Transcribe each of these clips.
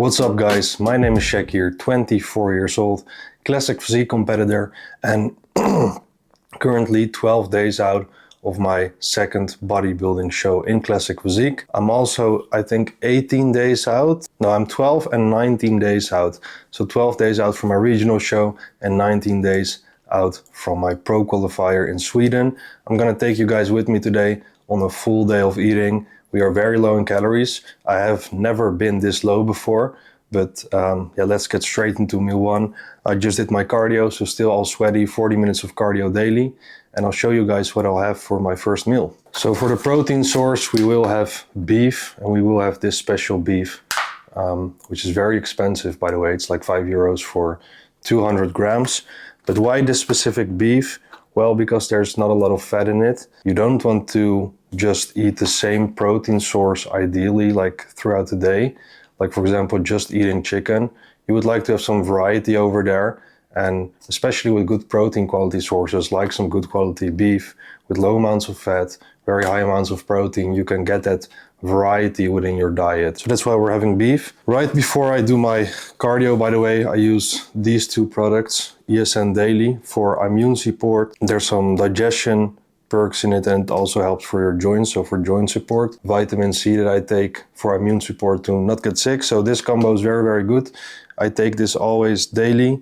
What's up guys, my name is Chakir, 24 years old, classic physique competitor and currently 12 days out of my second bodybuilding show in classic physique. I'm also, I think, 18 days out. No, I'm 12 and 19 days out. So 12 days out from my regional show and 19 days out from my pro qualifier in Sweden. I'm gonna take you guys with me today on a full day of eating. We are very low in calories. I have never been this low before, but yeah, let's get straight into meal one. I just did my cardio, so still all sweaty, 40 minutes of cardio daily. And I'll show you guys what I'll have for my first meal. So for the protein source, we will have beef, and we will have this special beef, which is very expensive, by the way. It's like €5 for 200 grams. But why this specific beef? Well, because there's not a lot of fat in it. You don't want to just eat the same protein source ideally like throughout the day. Like for example, just eating chicken. You would like to have some variety over there. And especially with good protein quality sources, like some good quality beef with low amounts of fat, very high amounts of protein, you can get that variety within your diet. So that's why we're having beef. Right before I do my cardio, by the way, I use these two products, ESN Daily for immune support. There's some digestion perks in it, and it also helps for your joints, so for joint support. Vitamin C that I take for immune support to not get sick. So this combo is very, very good. I take this always daily.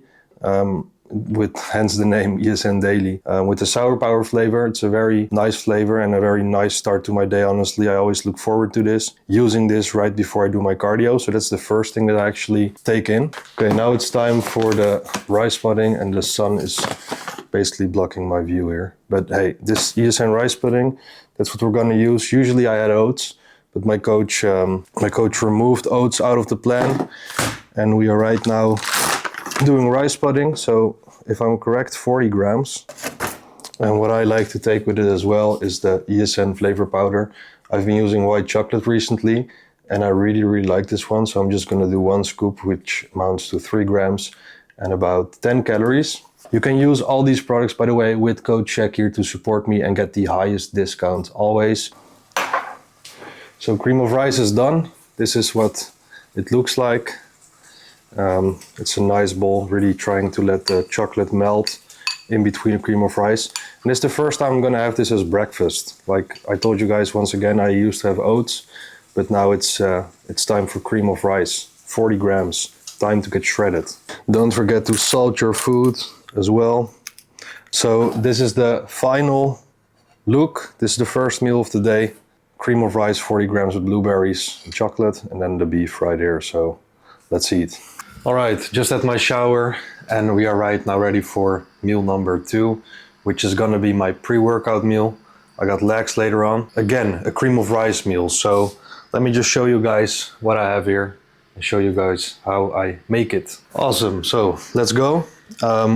With hence the name ESN Daily. With the sour power flavor, it's a very nice flavor and a very nice start to my day. Honestly, I always look forward to this. Using this right before I do my cardio, so that's the first thing that I actually take in. Okay, now it's time for the rice pudding, and the sun is basically blocking my view here. But hey, this ESN rice pudding, that's what we're gonna use. Usually I had oats, but my coach removed oats out of the plan, and we are right now doing rice pudding, so if I'm correct, 40 grams. And what I like to take with it as well is the ESN flavor powder. I've been using white chocolate recently, and I really, really like this one, so I'm just gonna do 1 scoop, which amounts to 3 grams and about 10 calories. You can use all these products, by the way, with code Chakir to support me and get the highest discount always. So cream of rice is done. This is what it looks like. It's a nice bowl, really trying to let the chocolate melt in between the cream of rice. And it's the first time I'm gonna have this as breakfast. Like I told you guys, once again, I used to have oats, but now it's time for cream of rice. 40 grams, time to get shredded. Don't forget to salt your food as well. So this is the final look. This is the first meal of the day. Cream of rice, 40 grams of blueberries, chocolate, and then the beef right here. So let's eat. All right, just had my shower, and we are right now ready for meal number 2, which is gonna be my pre-workout meal. I got legs later on. Again, a cream of rice meal. So let me just show you guys what I have here and show you guys how I make it. Awesome, so let's go.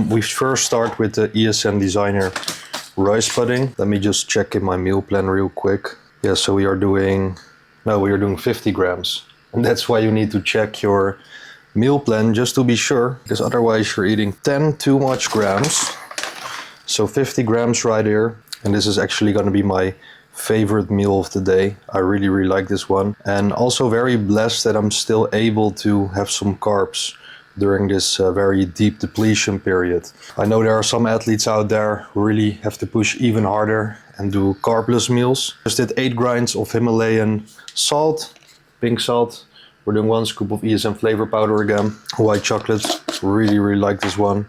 We first start with the ESN Designer rice pudding. Let me just check in my meal plan real quick. Yeah, so we are doing 50 grams. And that's why you need to check your meal plan just to be sure, because otherwise you're eating 10 too much grams. So 50 grams right here. And this is actually going to be my favorite meal of the day. I really, really like this one. And also very blessed that I'm still able to have some carbs during this very deep depletion period. I know there are some athletes out there who really have to push even harder and do carbless meals. Just did 8 grinds of Himalayan salt, pink salt. We're doing 1 scoop of ESN flavor powder again. White chocolate, really, really like this one.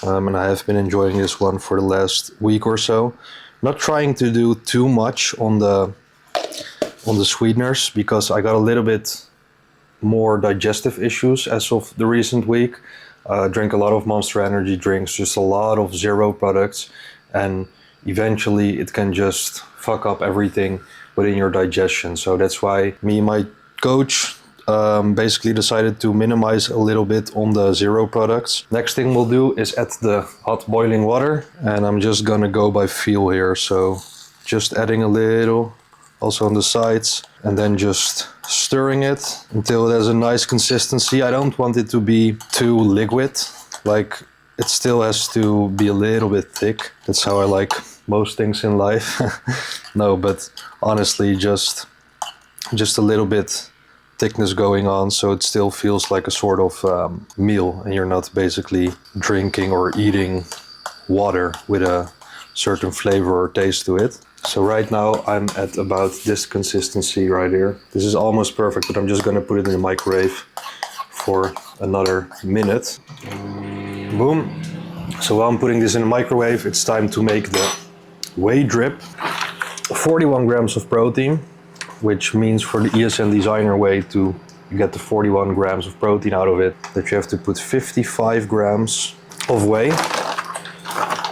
And I have been enjoying this one for the last week or so. Not trying to do too much on the sweeteners, because I got a little bit more digestive issues as of the recent week. Drank a lot of Monster Energy drinks, just a lot of zero products. And eventually it can just fuck up everything within your digestion. So that's why me and my coach basically decided to minimize a little bit on the zero products. Next thing we'll do is add the hot boiling water, and I'm just gonna go by feel here. So just adding a little also on the sides, and then just stirring it until it has a nice consistency. I don't want it to be too liquid, like it still has to be a little bit thick. That's how I like most things in life. No, but honestly, just a little bit thickness going on, so it still feels like a sort of meal, and you're not basically drinking or eating water with a certain flavor or taste to it. So right now I'm at about this consistency right here. This is almost perfect, but I'm just gonna put it in the microwave for another minute. Boom. So while I'm putting this in the microwave, it's time to make the whey drip. 41 grams of protein, which means for the ESN designer whey to get the 41 grams of protein out of it, that you have to put 55 grams of whey.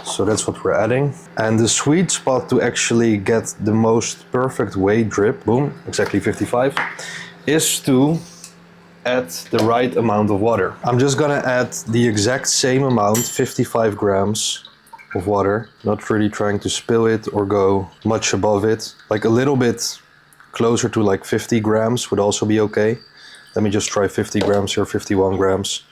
So that's what we're adding. And the sweet spot to actually get the most perfect whey drip, boom, exactly 55, is to add the right amount of water. I'm just gonna add the exact same amount, 55 grams of water, not really trying to spill it or go much above it. Like a little bit closer to like 50 grams would also be okay. Let me just try 50 grams here, 51 grams.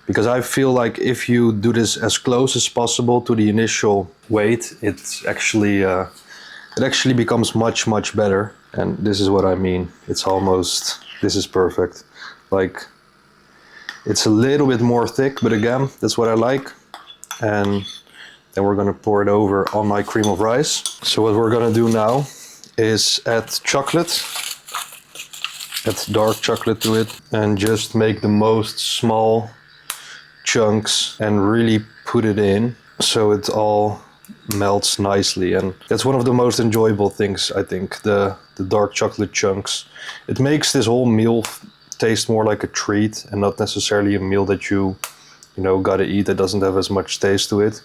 Because I feel like if you do this as close as possible to the initial weight, it actually becomes much, much better. And this is what I mean. It's almost, this is perfect. Like, it's a little bit more thick, but again, that's what I like. And then we're gonna pour it over on my cream of rice. So what we're gonna do now is add chocolate, add dark chocolate to it, and just make the most small chunks and really put it in so it all melts nicely. And that's one of the most enjoyable things, I think, the dark chocolate chunks. It makes this whole meal taste more like a treat and not necessarily a meal that you gotta eat that doesn't have as much taste to it,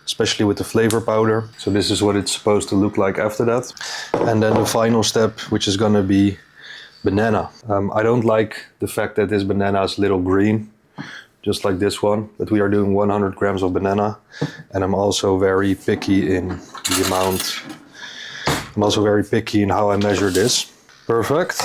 especially with the flavor powder. So this is what it's supposed to look like after that. And then the final step, which is gonna be banana. I don't like the fact that this banana is a little green, just like this one, but we are doing 100 grams of banana. And I'm also very picky in the amount. I'm also very picky in how I measure this. Perfect.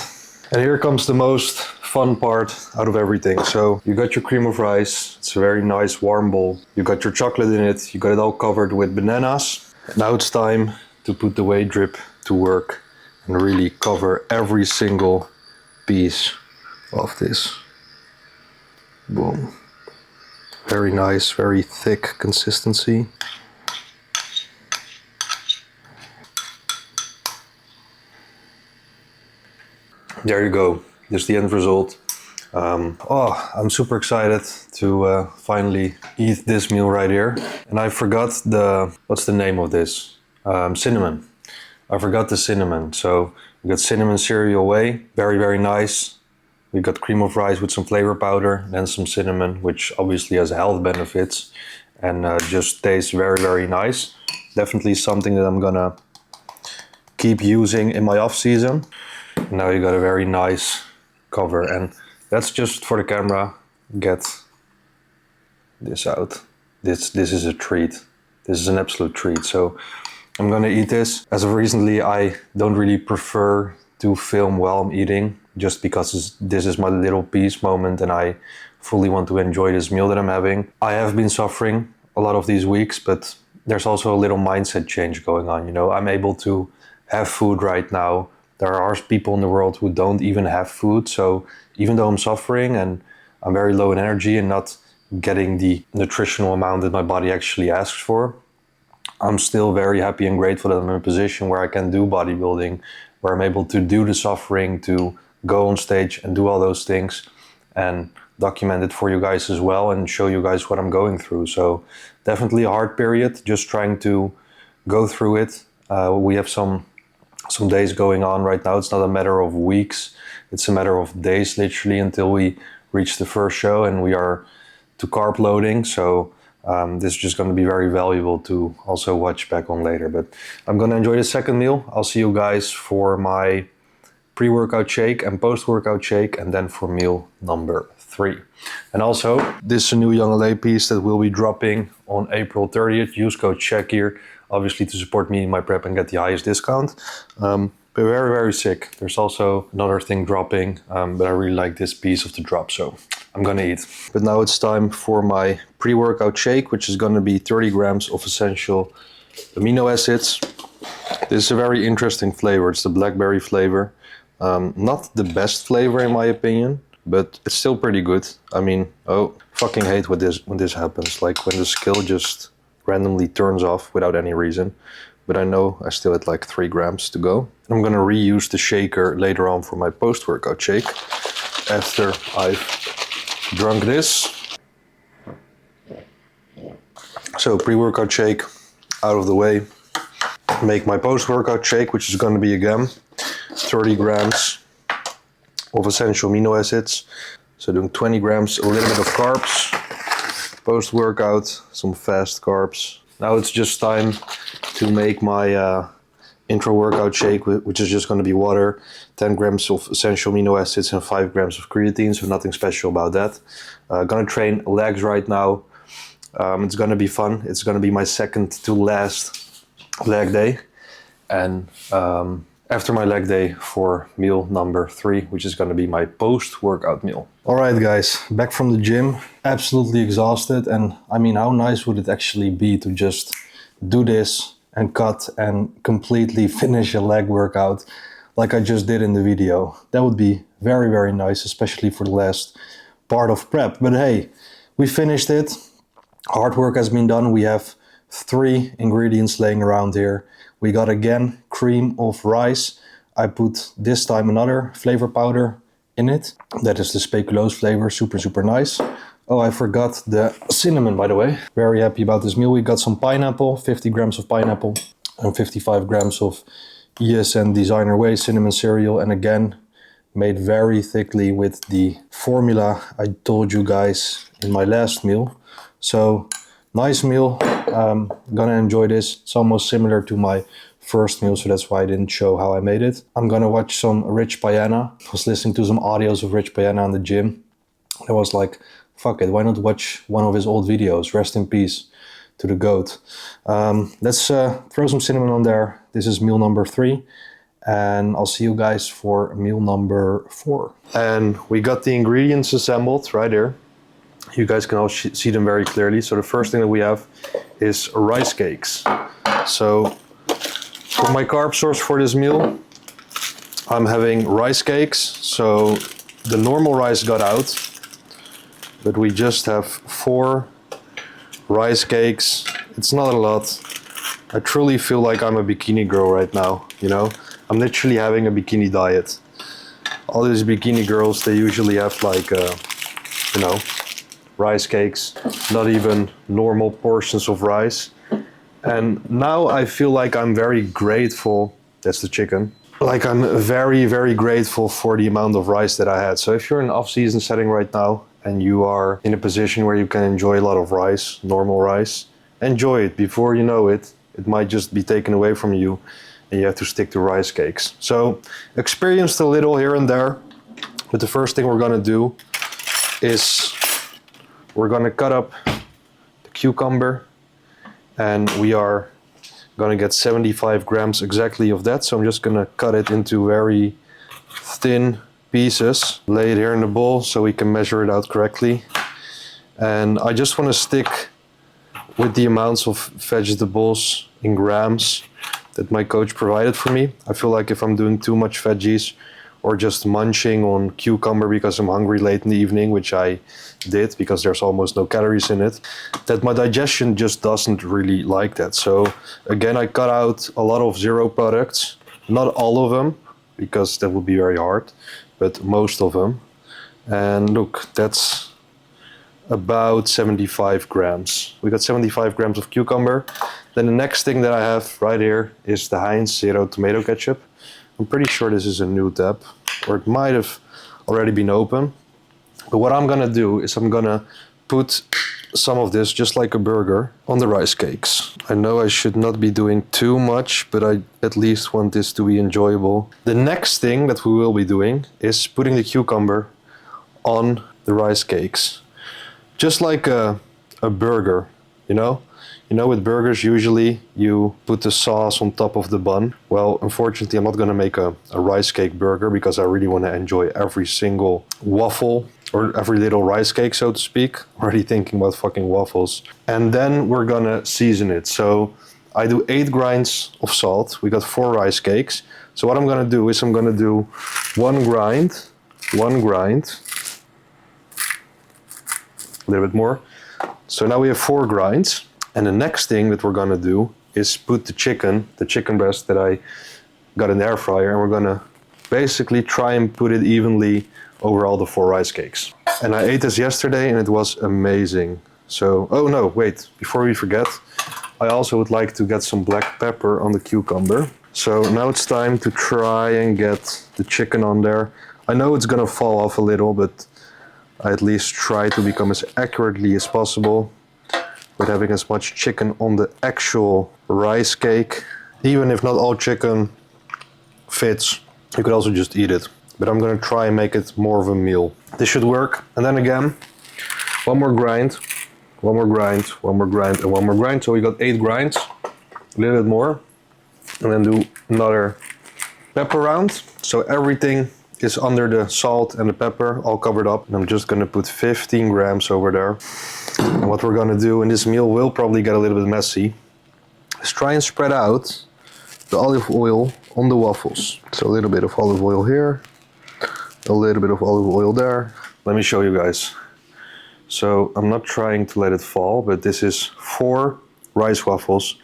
And here comes the most fun part out of everything. So you got your cream of rice. It's a very nice warm bowl. You got your chocolate in it. You got it all covered with bananas. Now it's time to put the whey drip to work and really cover every single piece of this. Boom. Very nice, very thick consistency. There you go. There's the end result. I'm super excited to finally eat this meal right here. And I forgot what's the name of this? Cinnamon. I forgot the cinnamon. So we got cinnamon cereal whey, very, very nice. We got cream of rice with some flavor powder, then some cinnamon, which obviously has health benefits and just tastes very, very nice. Definitely something that I'm gonna keep using in my off season. Now you got a very nice cover, and that's just for the camera. Get this out. This is a treat. This is an absolute treat. So I'm gonna eat this. As of recently, I don't really prefer to film while I'm eating, just because this is my little peace moment and I fully want to enjoy this meal that I'm having. I have been suffering a lot of these weeks, but there's also a little mindset change going on. I'm able to have food right now. There are people in the world who don't even have food. So even though I'm suffering and I'm very low in energy and not getting the nutritional amount that my body actually asks for, I'm still very happy and grateful that I'm in a position where I can do bodybuilding, where I'm able to do the suffering, to go on stage and do all those things and document it for you guys as well and show you guys what I'm going through. So definitely a hard period, just trying to go through it. We have some days going on right now. It's not a matter of weeks, it's a matter of days literally until we reach the first show and we are to carb loading. So this is just going to be very valuable to also watch back on later. But I'm going to enjoy the second meal. I'll see you guys for my pre-workout shake and post-workout shake, and then for meal number 3. And also, this is a new YoungLA piece that will be dropping on April 30th. Use code Chakir, obviously, to support me in my prep and get the highest discount. But very, very sick. There's also another thing dropping, but I really like this piece of the drop, so I'm gonna eat. But now it's time for my pre-workout shake, which is gonna be 30 grams of essential amino acids. This is a very interesting flavor. It's the blackberry flavor. Not the best flavor in my opinion, but it's still pretty good. I mean, oh, fucking hate when this happens, like when the scale just randomly turns off without any reason. But I know I still had like 3 grams to go. I'm gonna reuse the shaker later on for my post-workout shake after I've drunk this. So pre-workout shake out of the way. Make my post-workout shake, which is gonna be again 30 grams of essential amino acids. So doing 20 grams, a little bit of carbs. Post-workout, some fast carbs. Now it's just time to make my intro workout shake, which is just going to be water, 10 grams of essential amino acids and 5 grams of creatine, so nothing special about that. Gonna train legs right now. It's gonna be fun. It's gonna be my second to last leg day. And after my leg day for meal number 3, which is gonna be my post-workout meal. All right, guys, back from the gym, absolutely exhausted. And I mean, how nice would it actually be to just do this and cut and completely finish a leg workout like I just did in the video? That would be very, very nice, especially for the last part of prep. But hey, we finished it. Hard work has been done. We have 3 ingredients laying around here. We got again cream of rice. I put this time another flavor powder in it. That is the speculoos flavor, super, super nice. Oh, I forgot the cinnamon, by the way. Very happy about this meal. We got some pineapple, 50 grams of pineapple and 55 grams of ESN Designer Way cinnamon cereal. And again, made very thickly with the formula I told you guys in my last meal. So nice meal. Gonna enjoy this. It's almost similar to my first meal, so that's why I didn't show how I made it. I'm gonna watch some Rich Piana. I was listening to some audios of Rich Piana in the gym. I was like, fuck it, why not watch one of his old videos? Rest in peace to the GOAT. Let's throw some cinnamon on there. This is meal number 3. And I'll see you guys for meal number 4. And we got the ingredients assembled right here. You guys can all see them very clearly. So the first thing that we have is rice cakes. So for my carb source for this meal, I'm having rice cakes. So the normal rice got out, but we just have 4 rice cakes. It's not a lot. I truly feel like I'm a bikini girl right now, you know? I'm literally having a bikini diet. All these bikini girls, they usually have like, you know, rice cakes, not even normal portions of rice. And now I feel like I'm very grateful, that's the chicken, like I'm very, very grateful for the amount of rice that I had. So if you're in an off-season setting right now and you are in a position where you can enjoy a lot of rice, normal rice, enjoy it. Before you know it, it might just be taken away from you and you have to stick to rice cakes. So experienced a little here and there, but the first thing we're gonna do is we're gonna cut up the cucumber, and we are gonna get 75 grams exactly of that. So I'm just gonna cut it into very thin pieces, lay it here in the bowl so we can measure it out correctly. And I just wanna stick with the amounts of vegetables in grams that my coach provided for me. I feel like if I'm doing too much veggies or just munching on cucumber because I'm hungry late in the evening, which I did because there's almost no calories in it, that my digestion just doesn't really like that. So again, I cut out a lot of zero products, not all of them, because that would be very hard, but most of them. And look, that's about 75 grams. We got 75 grams of cucumber. Then the next thing that I have right here is the Heinz Zero Tomato Ketchup. I'm pretty sure this is a new tab, or it might have already been open. But what I'm gonna do is I'm gonna put some of this, just like a burger, on the rice cakes. I know I should not be doing too much, but I at least want this to be enjoyable. The next thing that we will be doing is putting the cucumber on the rice cakes. Just like a burger, you know? You know, with burgers, usually you put the sauce on top of the bun. Well, unfortunately, I'm not gonna make a rice cake burger because I really wanna enjoy every single waffle or every little rice cake, so to speak. Already thinking about fucking waffles. And then we're gonna season it. So I do 8 grinds of salt. We got 4 rice cakes. So what I'm gonna do is I'm gonna do one grind, a little bit more. So now we have 4 grinds. And the next thing that we're gonna do is put the chicken breast that I got in the air fryer, and we're gonna basically try and put it evenly over all the 4 rice cakes. And I ate this yesterday and it was amazing. So, oh no, wait, before we forget, I also would like to get some black pepper on the cucumber. So now it's time to try and get the chicken on there. I know it's gonna fall off a little, but I at least try to become as accurately as possible with having as much chicken on the actual rice cake. Even if not all chicken fits, you could also just eat it. But I'm gonna try and make it more of a meal. This should work. And then again, one more grind, and one more grind. So we got 8 grinds, a little bit more. And then do another pepper round. So everything is under the salt and the pepper, all covered up. And I'm just gonna put 15 grams over there. And what we're gonna do, and this meal will probably get a little bit messy, is try and spread out the olive oil on the waffles. So a little bit of olive oil here, a little bit of olive oil there. Let me show you guys. So I'm not trying to let it fall, but this is 4 rice waffles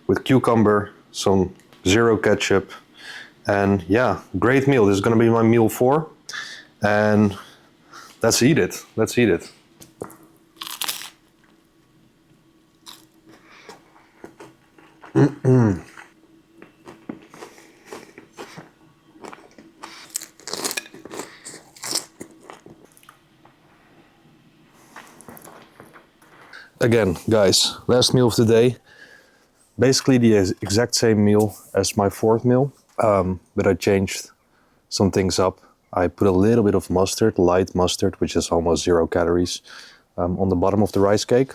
with cucumber, some zero ketchup, and yeah, great meal. This is gonna be my meal 4, and let's eat it. Let's eat it. Again, guys, last meal of the day. Basically the exact same meal as my 4th meal, but I changed some things up. I put a little bit of mustard, light mustard, which is almost 0 calories, on the bottom of the rice cake.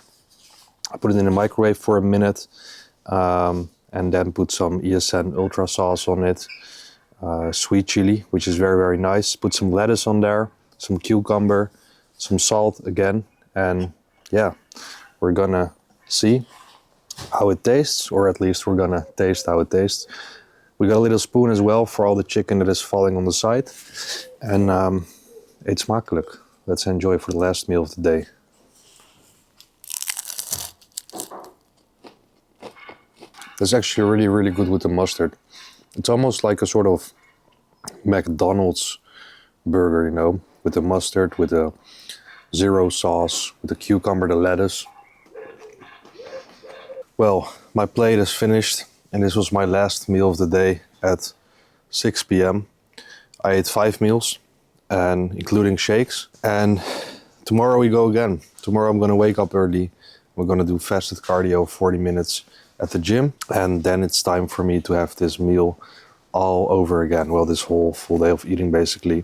I put it in the microwave for a minute, and then put some ESN ultra sauce on it, sweet chili, which is very, very nice. Put some lettuce on there, some cucumber, some salt again, and yeah, we're gonna see how it tastes, or at least we're gonna taste how it tastes. We got a little spoon as well for all the chicken that is falling on the side. And eet smakelijk. Let's enjoy for the last meal of the day. It's actually really, really good with the mustard. It's almost like a sort of McDonald's burger, you know, with the mustard, with the zero sauce, with the cucumber, the lettuce. Well, my plate is finished, and this was my last meal of the day at 6 p.m. I ate 5 meals, and including shakes. And tomorrow we go again. Tomorrow I'm gonna wake up early. We're gonna do fasted cardio, 40 minutes at the gym. And then it's time for me to have this meal all over again. Well, this whole full day of eating, basically.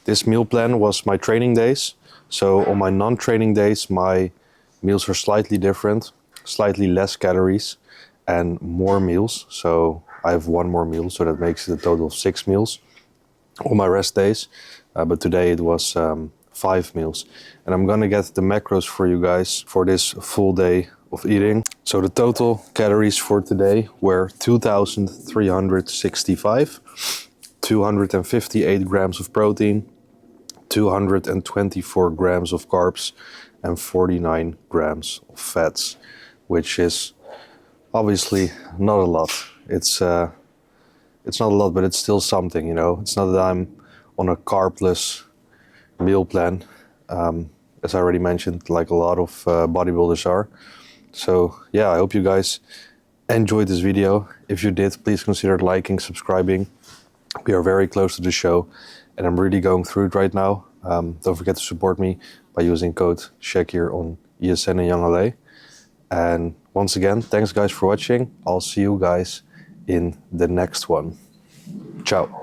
This meal plan was my training days. So on my non-training days, my meals are slightly different. Slightly less calories and more meals. So I have 1 more meal, so that makes it a total of 6 meals on my rest days. But today it was 5 meals. And I'm gonna get the macros for you guys for this full day of eating. So the total calories for today were 2,365, 258 grams of protein, 224 grams of carbs, and 49 grams of fats, which is obviously not a lot. It's not a lot, but it's still something, you know. It's not that I'm on a carbless meal plan, as I already mentioned, like a lot of bodybuilders are. So yeah, I hope you guys enjoyed this video. If you did, please consider liking, subscribing. We are very close to the show, and I'm really going through it right now. Don't forget to support me by using code Chakir on ESN and YoungLA. And once again, thanks guys for watching. I'll see you guys in the next one. Ciao.